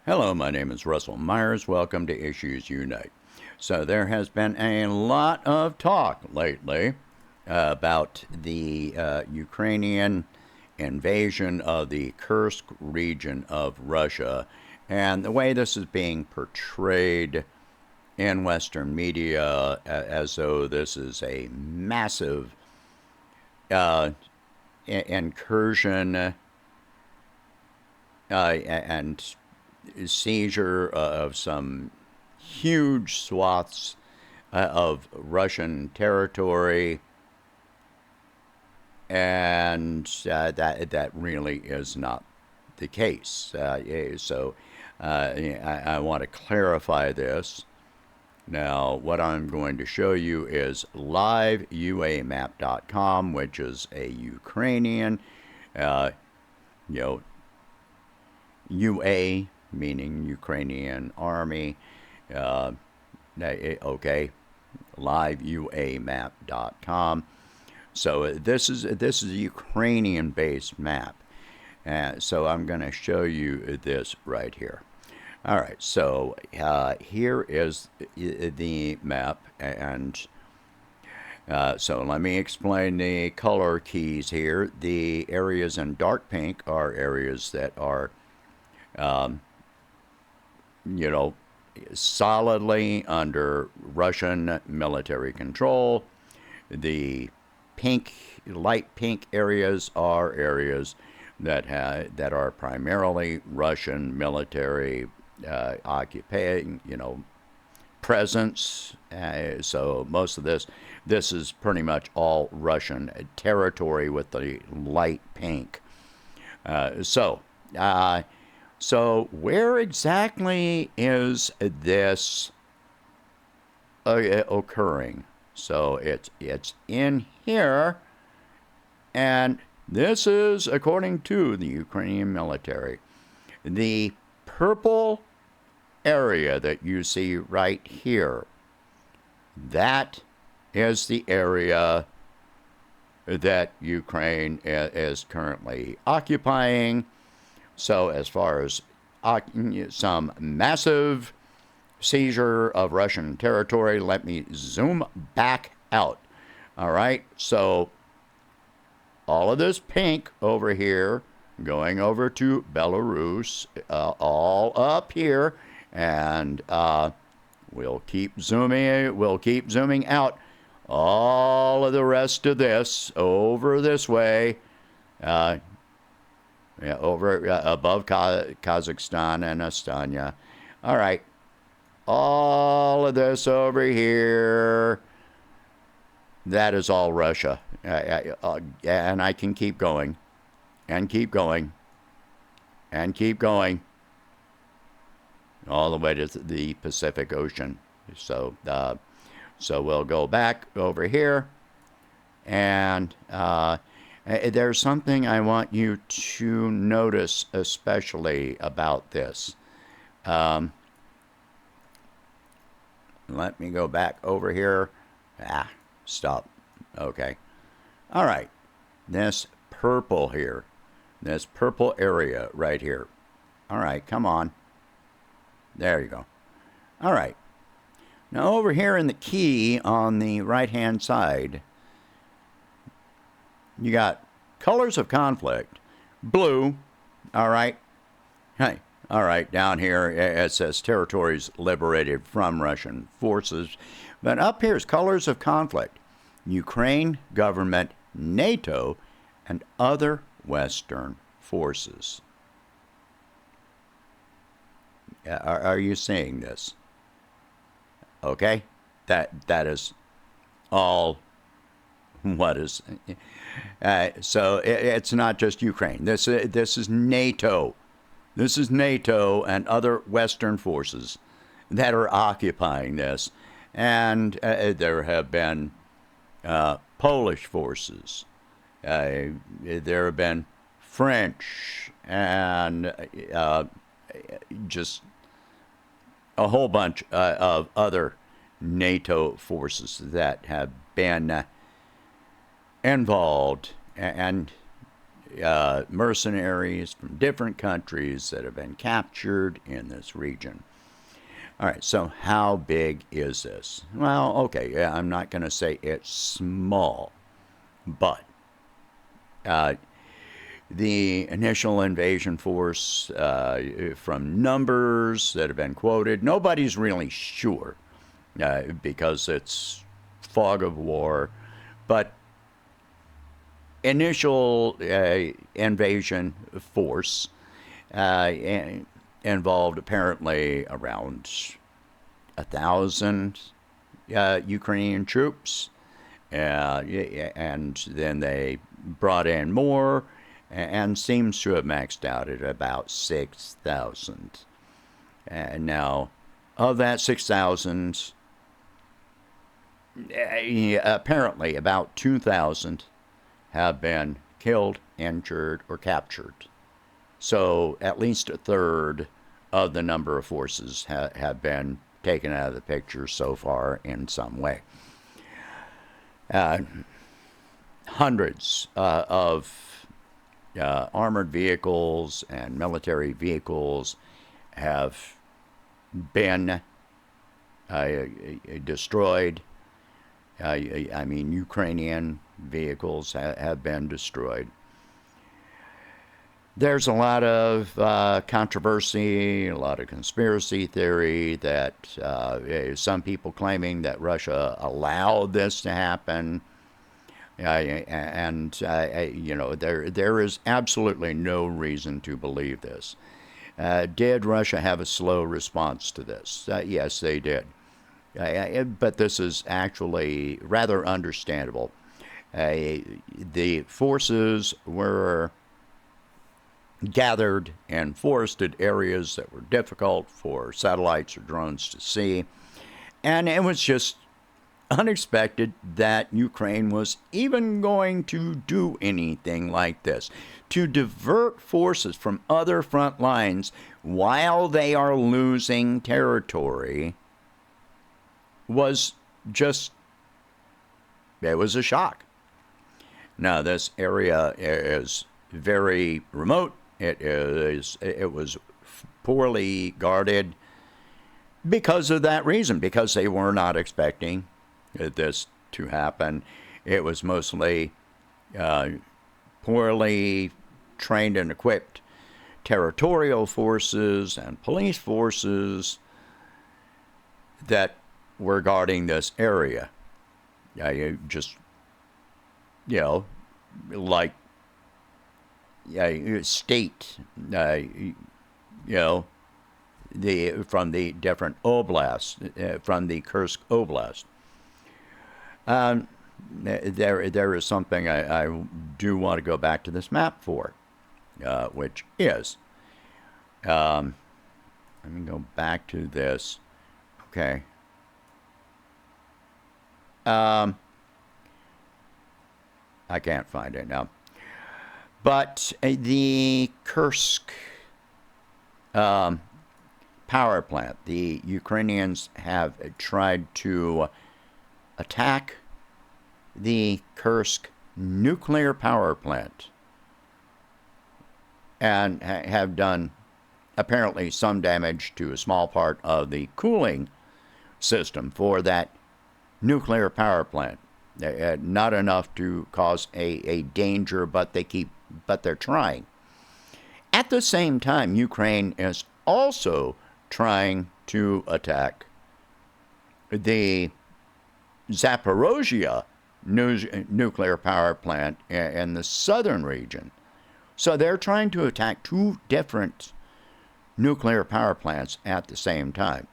Hello, my name is Russell Myers. Welcome to Issues Unite. So, there has been a lot of talk lately about the Ukrainian invasion of the Kursk region of Russia and the way this is being portrayed in Western media as though this is a massive uh, incursion and seizure of some huge swaths of Russian territory, and that really is not the case. I want to clarify this. Now, what I'm going to show you is liveuamap.com, which is a Ukrainian, uh, you know, UA meaning Ukrainian Army. Uh, okay, liveuamap.com. So this is a Ukrainian-based map. So I'm going to show you this right here. All right, so here is the map, and so let me explain the color keys here. The areas in dark pink are areas that are um, you know, solidly under Russian military control. The pink, light pink areas are areas that are primarily Russian military occupying, presence. So most of this is pretty much all Russian territory with the light pink. Uh, so. Uh, So where exactly is this occurring? So it's in here, and this is according to the Ukrainian military. The purple area that you see right here, that is the area that Ukraine is currently occupying. So as far as some massive seizure of Russian territory, let me zoom back out. All right, so all of this pink over here going over to Belarus, all up here, and we'll keep zooming out all of the rest of this over this way. Over above Kazakhstan and Estonia. All right. All of this over here, that is all Russia. And I can keep going, and keep going, and keep going, all the way to the Pacific Ocean. So we'll go back over here, and there's something I want you to notice especially about this. Let me go back over here. Stop. Okay. All right. This purple here, this purple area right here. All right, come on. There you go. All right. Now over here in the key on the right-hand side, you got colors of conflict, blue, all right. Hey, all right, down here it says territories liberated from Russian forces. But up here is colors of conflict, Ukraine government, NATO, and other Western forces. Are you seeing this? Okay, that is all what is. So it's not just Ukraine. This is NATO. This is NATO and other Western forces that are occupying this. And there have been Polish forces. There have been French and just a whole bunch of other NATO forces that have been involved and mercenaries from different countries that have been captured in this region. All right, so how big is this? Well, okay, yeah, I'm not going to say it's small, but the initial invasion force, from numbers that have been quoted, nobody's really sure because it's fog of war, but initial invasion force involved apparently around 1,000 Ukrainian troops, and then they brought in more, and seems to have maxed out at about 6,000. And now, of that 6,000, apparently about 2,000 have been killed, injured, or captured. So at least a third of the number of forces have been taken out of the picture so far in some way. Hundreds of armored vehicles and military vehicles have been destroyed. I mean, Ukrainian vehicles have been destroyed. There's a lot of controversy, a lot of conspiracy theory that some people claiming that Russia allowed this to happen. And there is absolutely no reason to believe this. Did Russia have a slow response to this? Yes, they did. But this is actually rather understandable. The forces were gathered in forested areas that were difficult for satellites or drones to see, and it was just unexpected that Ukraine was even going to do anything like this, to divert forces from other front lines while they are losing territory. Was just, it was a shock. Now, this area is very remote. It was poorly guarded because of that reason, because they were not expecting this to happen. It was mostly poorly trained and equipped territorial forces and police forces that were guarding this area. Like state, from the different oblasts, from the Kursk oblast. There is something I do want to go back to this map for, which is, let me go back to this. Okay. I can't find it now. But the Kursk power plant, the Ukrainians have tried to attack the Kursk nuclear power plant and have done apparently some damage to a small part of the cooling system for that nuclear power plant. Not enough to cause a danger, but they're trying. At the same time, Ukraine is also trying to attack the Zaporozhye nuclear power plant in the southern region. So they're trying to attack two different nuclear power plants at the same time.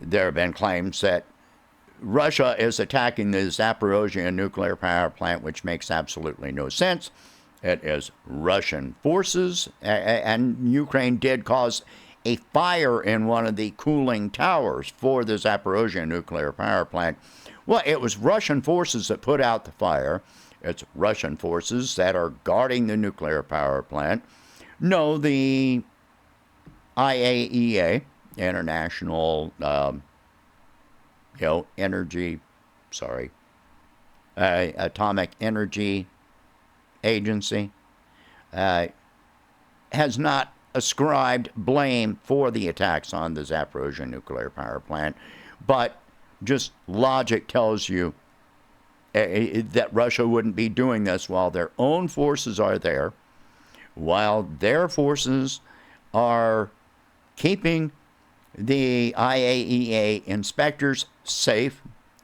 There have been claims that Russia is attacking the Zaporozhye nuclear power plant, which makes absolutely no sense. It is Russian forces, and Ukraine did cause a fire in one of the cooling towers for the Zaporozhye nuclear power plant. Well, it was Russian forces that put out the fire. It's Russian forces that are guarding the nuclear power plant. No, the IAEA, International Atomic Energy Agency, has not ascribed blame for the attacks on the Zaporozhye nuclear power plant, but just logic tells you that Russia wouldn't be doing this while their own forces are there, while their forces are keeping the IAEA inspectors safe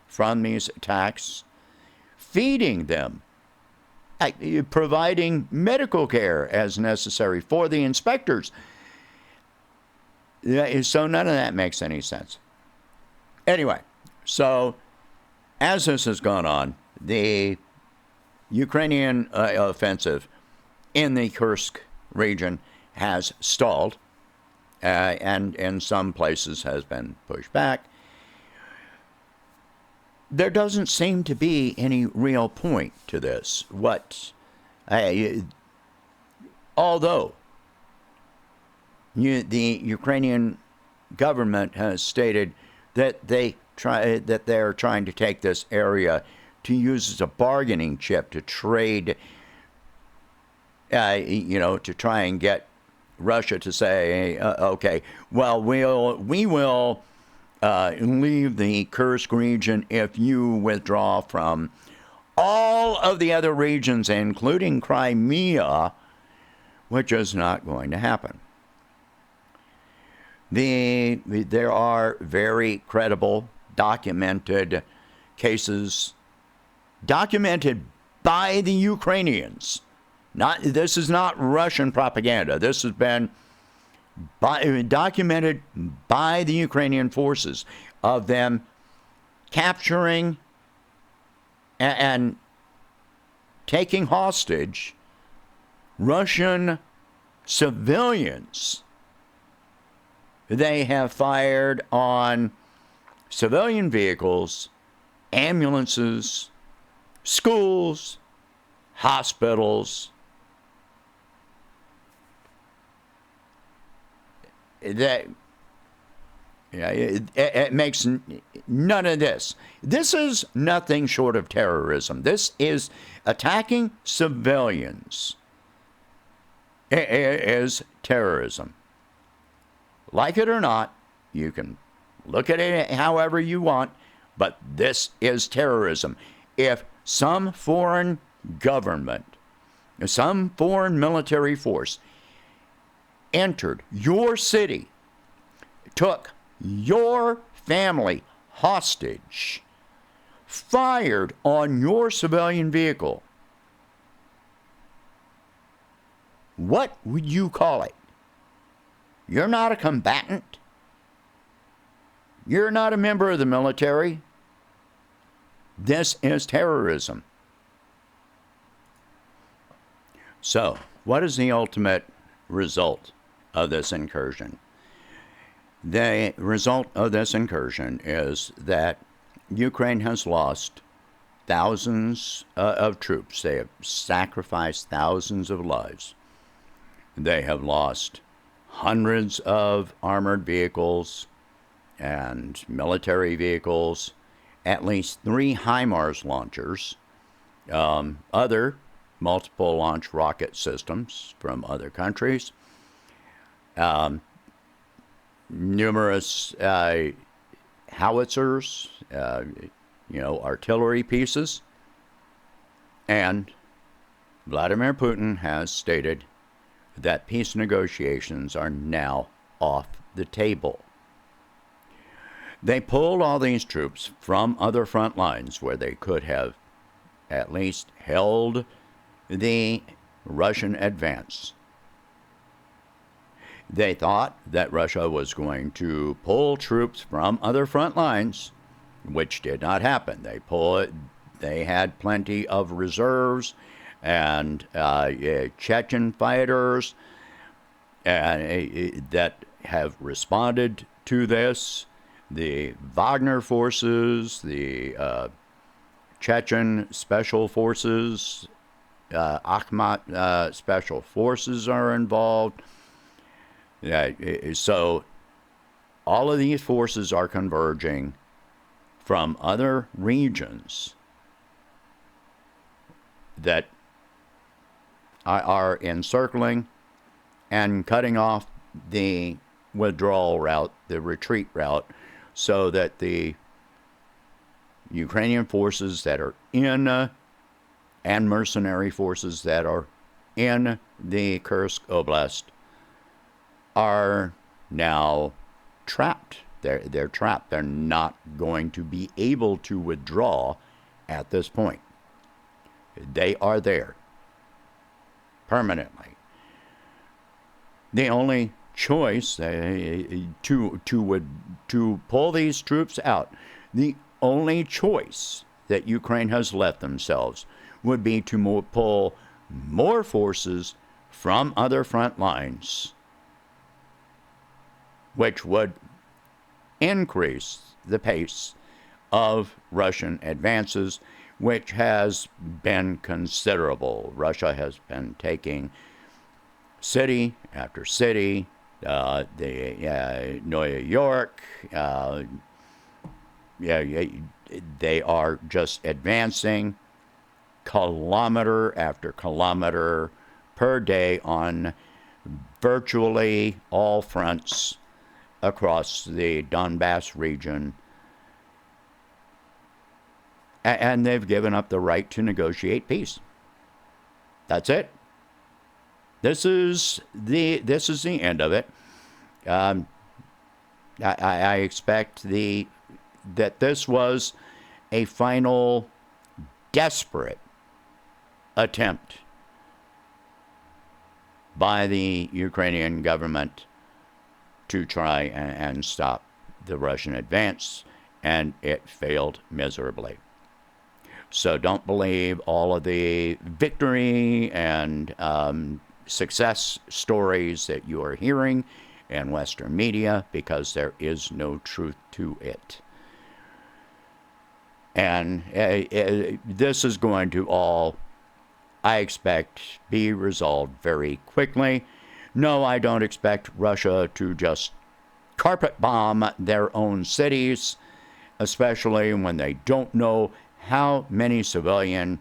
from these attacks, feeding them, providing medical care as necessary for the inspectors. So none of that makes any sense. Anyway, so as this has gone on, the Ukrainian offensive in the Kursk region has stalled, and in some places has been pushed back. There doesn't seem to be any real point to this. Although the Ukrainian government has stated that they're trying to take this area to use as a bargaining chip to trade, to try and get Russia to say, okay, well, we will leave the Kursk region if you withdraw from all of the other regions, including Crimea, which is not going to happen. There are very credible, documented cases, documented by the Ukrainians. This is not Russian propaganda. This has been documented by the Ukrainian forces of them capturing and taking hostage Russian civilians. They have fired on civilian vehicles, ambulances, schools, hospitals. It makes none of this. This is nothing short of terrorism. This is attacking civilians. It is terrorism. Like it or not, you can look at it however you want, but this is terrorism. If some foreign government, some foreign military force entered your city, took your family hostage, fired on your civilian vehicle, what would you call it? You're not a combatant. You're not a member of the military. This is terrorism. So, what is the ultimate result of this incursion? The result of this incursion is that Ukraine has lost thousands of troops. They have sacrificed thousands of lives. They have lost hundreds of armored vehicles and military vehicles, at least 3 HIMARS launchers, other multiple launch rocket systems from other countries, numerous howitzers, artillery pieces, and Vladimir Putin has stated that peace negotiations are now off the table. They pulled all these troops from other front lines where they could have at least held the Russian advance. They thought that Russia was going to pull troops from other front lines, which did not happen. They had plenty of reserves and Chechen fighters that have responded to this. The Wagner forces, the Chechen special forces, Akhmat special forces are involved. So all of these forces are converging from other regions that are encircling and cutting off the withdrawal route, the retreat route, so that the Ukrainian forces that are in, and mercenary forces that are in the Kursk oblast are now trapped. They're trapped. They're not going to be able to withdraw at this point. They are there permanently. The only choice to pull these troops out, the only choice that Ukraine has left themselves would be to pull more forces from other front lines, which would increase the pace of Russian advances, which has been considerable. Russia has been taking city after city, New York, they are just advancing kilometer after kilometer per day on virtually all fronts across the Donbass region. And they've given up the right to negotiate peace. That's it. This is the end of it. I expect that this was a final desperate attempt by the Ukrainian government to try and stop the Russian advance, and it failed miserably. So don't believe all of the victory and success stories that you are hearing in Western media, because there is no truth to it. And this is going to all, I expect, be resolved very quickly. No, I don't expect Russia to just carpet bomb their own cities, especially when they don't know how many civilian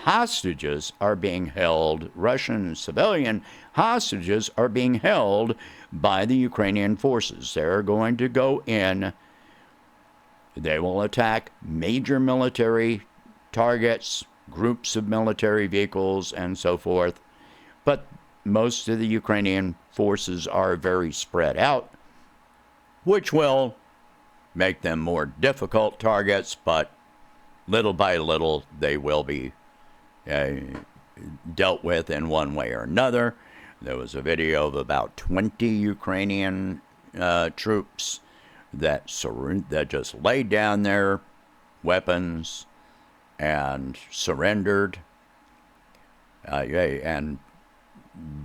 hostages are being held. Russian civilian hostages are being held by the Ukrainian forces. They're going to go in. They will attack major military targets, groups of military vehicles, and so forth. But most of the Ukrainian forces are very spread out, which will make them more difficult targets, but little by little they will be dealt with in one way or another. There was a video of about 20 Ukrainian troops that just laid down their weapons and surrendered. And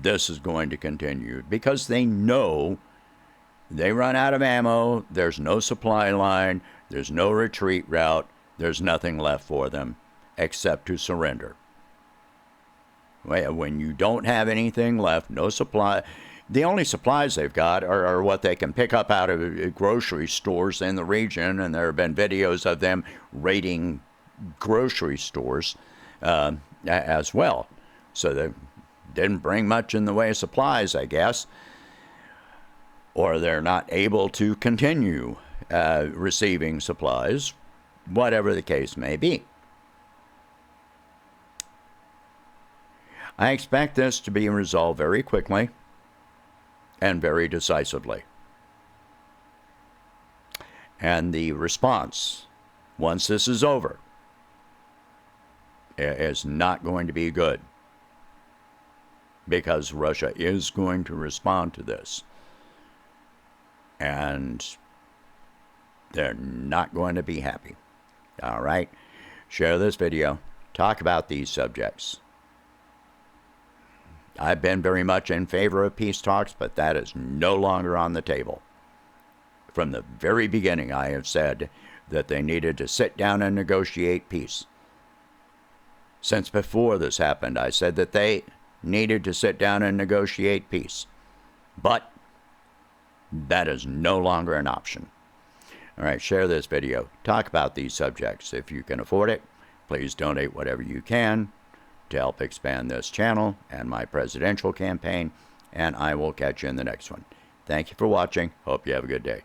this is going to continue because they know they run out of ammo. There's no supply line. There's no retreat route. There's nothing left for them except to surrender. When you don't have anything left, no supply, the only supplies they've got are what they can pick up out of grocery stores in the region, and there have been videos of them raiding grocery stores as well. So they didn't bring much in the way of supplies, I guess, or they're not able to continue receiving supplies, whatever the case may be. I expect this to be resolved very quickly and very decisively. And the response, once this is over, is not going to be good, because Russia is going to respond to this. And they're not going to be happy. All right? Share this video. Talk about these subjects. I've been very much in favor of peace talks, but that is no longer on the table. From the very beginning, I have said that they needed to sit down and negotiate peace. Since before this happened, I said that they needed to sit down and negotiate peace. But that is no longer an option. All right, share this video. Talk about these subjects. If you can afford it, please donate whatever you can. to help expand this channel and my presidential campaign, and I will catch you in the next one. Thank you for watching. Hope you have a good day.